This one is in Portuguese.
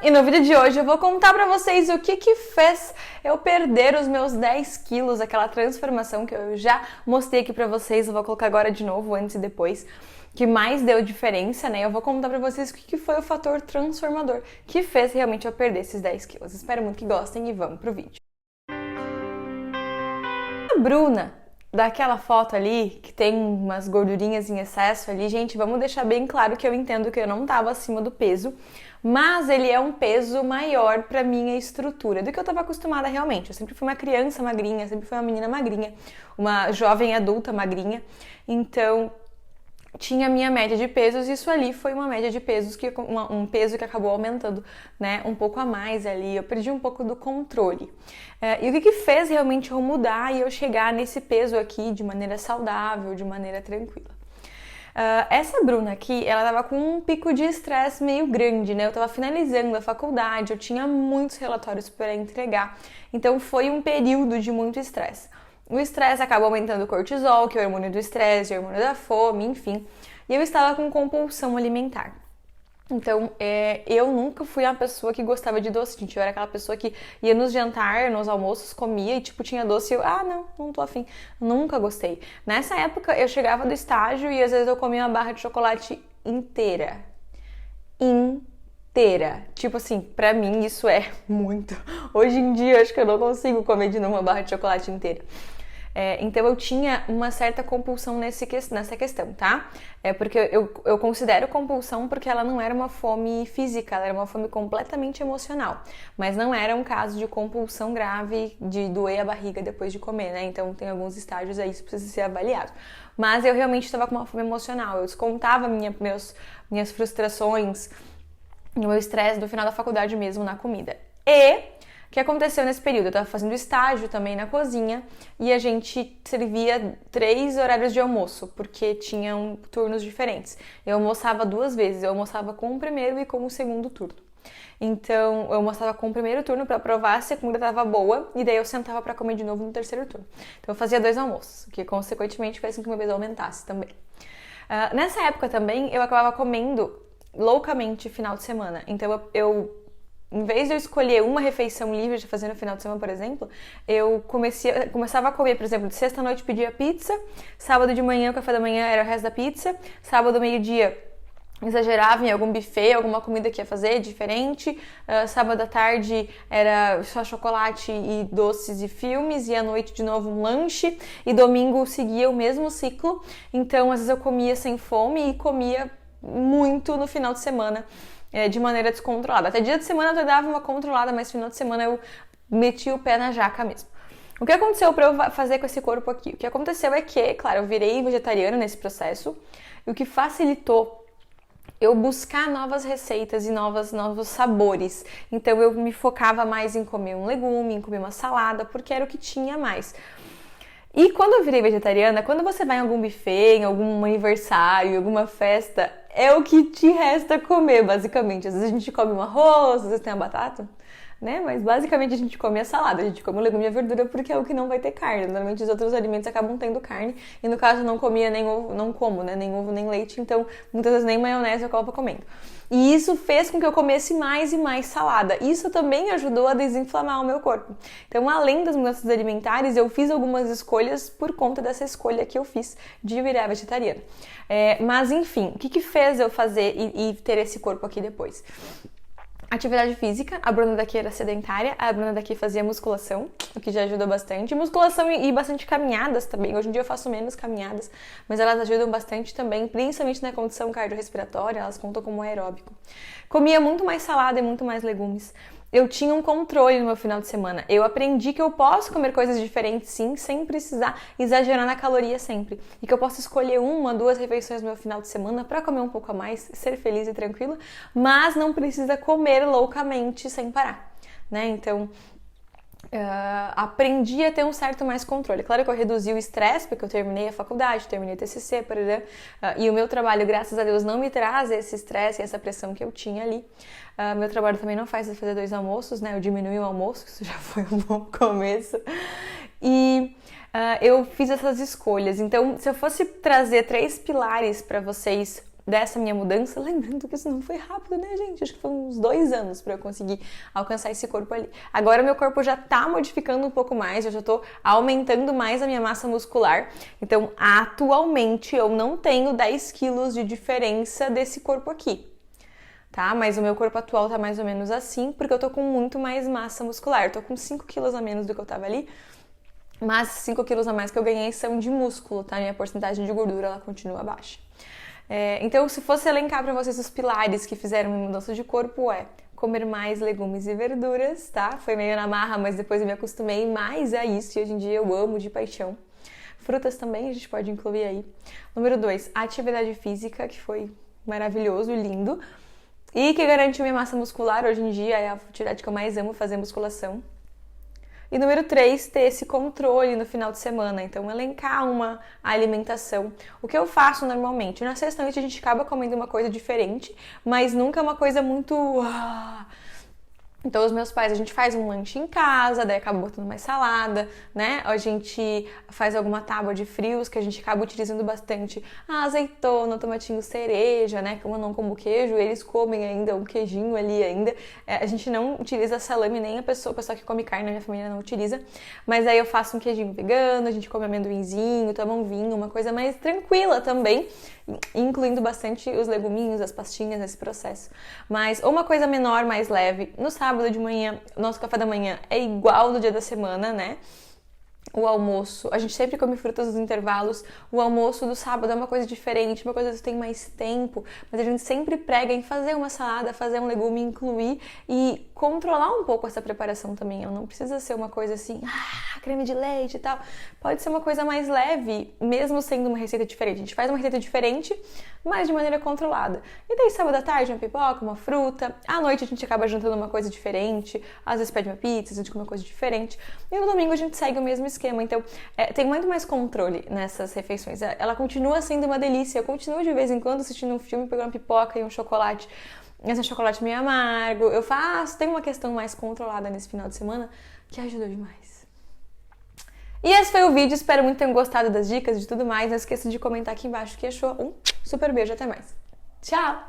E no vídeo de hoje eu vou contar pra vocês o que fez eu perder os meus 10 quilos, aquela transformação que eu já mostrei aqui pra vocês, eu vou colocar agora de novo, antes e depois, que mais deu diferença, né? Eu vou contar pra vocês o que foi o fator transformador que fez realmente eu perder esses 10 quilos. Espero muito que gostem e vamos pro vídeo. A Bruna, daquela foto ali, que tem umas gordurinhas em excesso ali, gente, vamos deixar bem claro que eu entendo que eu não tava acima do peso, mas ele é um peso maior pra minha estrutura do que eu estava acostumada realmente. Eu sempre fui uma criança magrinha, sempre fui uma menina magrinha, uma jovem adulta magrinha, então tinha a minha média de pesos, e isso ali foi uma média de pesos, um peso que acabou aumentando, né, um pouco a mais ali, eu perdi um pouco do controle. E o que fez realmente eu mudar e eu chegar nesse peso aqui de maneira saudável, de maneira tranquila? Essa Bruna aqui, ela tava com um pico de estresse meio grande, né? Eu tava finalizando a faculdade, eu tinha muitos relatórios para entregar, então foi um período de muito estresse. O estresse acaba aumentando o cortisol, que é o hormônio do estresse, o hormônio da fome, enfim. E eu estava com compulsão alimentar. Então, eu nunca fui uma pessoa que gostava de doce, gente. Eu era aquela pessoa que ia nos jantar, nos almoços, comia e, tipo, tinha doce e eu, não tô afim. Nunca gostei. Nessa época, eu chegava do estágio e às vezes eu comia uma barra de chocolate inteira. Tipo assim, pra mim isso é muito. Hoje em dia, eu acho que eu não consigo comer de novo uma barra de chocolate inteira. Então eu tinha uma certa compulsão nessa questão, tá? Porque eu considero compulsão porque ela não era uma fome física, ela era uma fome completamente emocional. Mas não era um caso de compulsão grave, de doer a barriga depois de comer, né? Então tem alguns estágios aí, isso precisa ser avaliado. Mas eu realmente estava com uma fome emocional, eu descontava minhas frustrações, o meu estresse do final da faculdade mesmo na comida. O que aconteceu nesse período? Eu estava fazendo estágio também na cozinha e a gente servia 3 horários de almoço, porque tinham turnos diferentes. Eu almoçava 2 vezes, eu almoçava com o primeiro e com o segundo turno. Então, eu almoçava com o primeiro turno para provar se a comida estava boa e daí eu sentava para comer de novo no terceiro turno. Então, eu fazia 2 almoços, que consequentemente fez com que o meu peso aumentasse também. Nessa época também, eu acabava comendo loucamente final de semana. Então, em vez de eu escolher uma refeição livre de fazer no final de semana, por exemplo, eu começava a comer, por exemplo, de sexta à noite pedia pizza, sábado de manhã, o café da manhã era o resto da pizza, sábado meio-dia exagerava em algum buffet, alguma comida que ia fazer diferente, sábado à tarde era só chocolate e doces e filmes, e à noite de novo um lanche, e domingo seguia o mesmo ciclo. Então, às vezes eu comia sem fome e comia muito no final de semana, de maneira descontrolada. Até dia de semana eu dava uma controlada, mas final de semana eu meti o pé na jaca mesmo. O que aconteceu para eu fazer com esse corpo aqui? O que aconteceu é que, claro, eu virei vegetariana nesse processo, e o que facilitou eu buscar novas receitas e novos sabores. Então eu me focava mais em comer um legume, em comer uma salada, porque era o que tinha mais. E quando eu virei vegetariana, quando você vai em algum buffet, em algum aniversário, em alguma festa, é o que te resta comer, basicamente. Às vezes a gente come um arroz, às vezes tem a batata, né? Mas basicamente a gente come a salada, a gente come o legume e a verdura porque é o que não vai ter carne. Normalmente os outros alimentos acabam tendo carne, e no caso eu não comia nem ovo, não como, né? Nem ovo, nem leite, então muitas vezes nem maionese eu acabo comendo. E isso fez com que eu comesse mais e mais salada. Isso também ajudou a desinflamar o meu corpo. Então, além das mudanças alimentares, eu fiz algumas escolhas por conta dessa escolha que eu fiz de virar vegetariana. Mas, enfim, o que fez eu fazer e ter esse corpo aqui depois? Atividade física, a Bruna daqui era sedentária, a Bruna daqui fazia musculação, o que já ajudou bastante. Musculação e bastante caminhadas também. Hoje em dia eu faço menos caminhadas, mas elas ajudam bastante também, principalmente na condição cardiorrespiratória, elas contam como aeróbico. Comia muito mais salada e muito mais legumes. Eu tinha um controle no meu final de semana. Eu aprendi que eu posso comer coisas diferentes, sim, sem precisar exagerar na caloria sempre. E que eu posso escolher 1, 2 refeições no meu final de semana para comer um pouco a mais, ser feliz e tranquila, mas não precisa comer loucamente sem parar, né? Então, aprendi a ter um certo mais controle. Claro que eu reduzi o estresse, porque eu terminei a faculdade, terminei o TCC, e o meu trabalho, graças a Deus, não me traz esse estresse e essa pressão que eu tinha ali. Meu trabalho também não faz eu fazer 2 almoços, né? Eu diminui o almoço, isso já foi um bom começo. E eu fiz essas escolhas. Então, se eu fosse trazer 3 pilares para vocês dessa minha mudança, lembrando que isso não foi rápido, né, gente? Acho que foi uns 2 anos pra eu conseguir alcançar esse corpo ali. Agora meu corpo já tá modificando um pouco mais, eu já tô aumentando mais a minha massa muscular. Então, atualmente, eu não tenho 10 quilos de diferença desse corpo aqui. Tá? Mas o meu corpo atual tá mais ou menos assim, porque eu tô com muito mais massa muscular. Eu tô com 5 quilos a menos do que eu tava ali, mas 5 quilos a mais que eu ganhei são de músculo, tá? Minha porcentagem de gordura, ela continua baixa. Então, se fosse elencar pra vocês os pilares que fizeram minha mudança de corpo, comer mais legumes e verduras, tá? Foi meio na marra, mas depois eu me acostumei mais a isso e hoje em dia eu amo de paixão. Frutas também, a gente pode incluir aí. Número 2, atividade física, que foi maravilhoso, lindo. E que garantiu minha massa muscular, hoje em dia é a atividade que eu mais amo, fazer musculação. E número 3, ter esse controle no final de semana. Então, elencar uma alimentação. O que eu faço normalmente? Na sexta-noite a gente acaba comendo uma coisa diferente, mas nunca uma coisa muito... Então, os meus pais, a gente faz um lanche em casa, daí acaba botando mais salada, né? A gente faz alguma tábua de frios, que a gente acaba utilizando bastante azeitona, tomatinho cereja, né? Como eu não como queijo, eles comem ainda um queijinho ali ainda. A gente não utiliza salame, nem a pessoa que come carne na minha família não utiliza. Mas aí eu faço um queijinho vegano, a gente come amendoinzinho, toma um vinho, uma coisa mais tranquila também, incluindo bastante os leguminhos, as pastinhas nesse processo. Mas ou uma coisa menor, mais leve. No sábado de manhã, nosso café da manhã é igual do dia da semana, né? O almoço, a gente sempre come frutas nos intervalos. O almoço do sábado é uma coisa diferente, uma coisa que tem mais tempo, mas a gente sempre prega em fazer uma salada, fazer um legume, incluir e controlar um pouco essa preparação também. Ela não precisa ser uma coisa assim, creme de leite e tal. Pode ser uma coisa mais leve, mesmo sendo uma receita diferente. A gente faz uma receita diferente, mas de maneira controlada. E daí sábado à tarde, uma pipoca, uma fruta. À noite a gente acaba jantando uma coisa diferente. Às vezes pede uma pizza, a gente come uma coisa diferente. E no domingo a gente segue o mesmo esquema. Então, tem muito mais controle nessas refeições. Ela continua sendo uma delícia. Eu continuo de vez em quando assistindo um filme, pegando uma pipoca e um chocolate. Esse chocolate meio amargo. Tem uma questão mais controlada nesse final de semana que ajudou demais. E esse foi o vídeo. Espero muito que tenham gostado das dicas e de tudo mais. Não esqueça de comentar aqui embaixo o que achou. Um super beijo. Até mais. Tchau!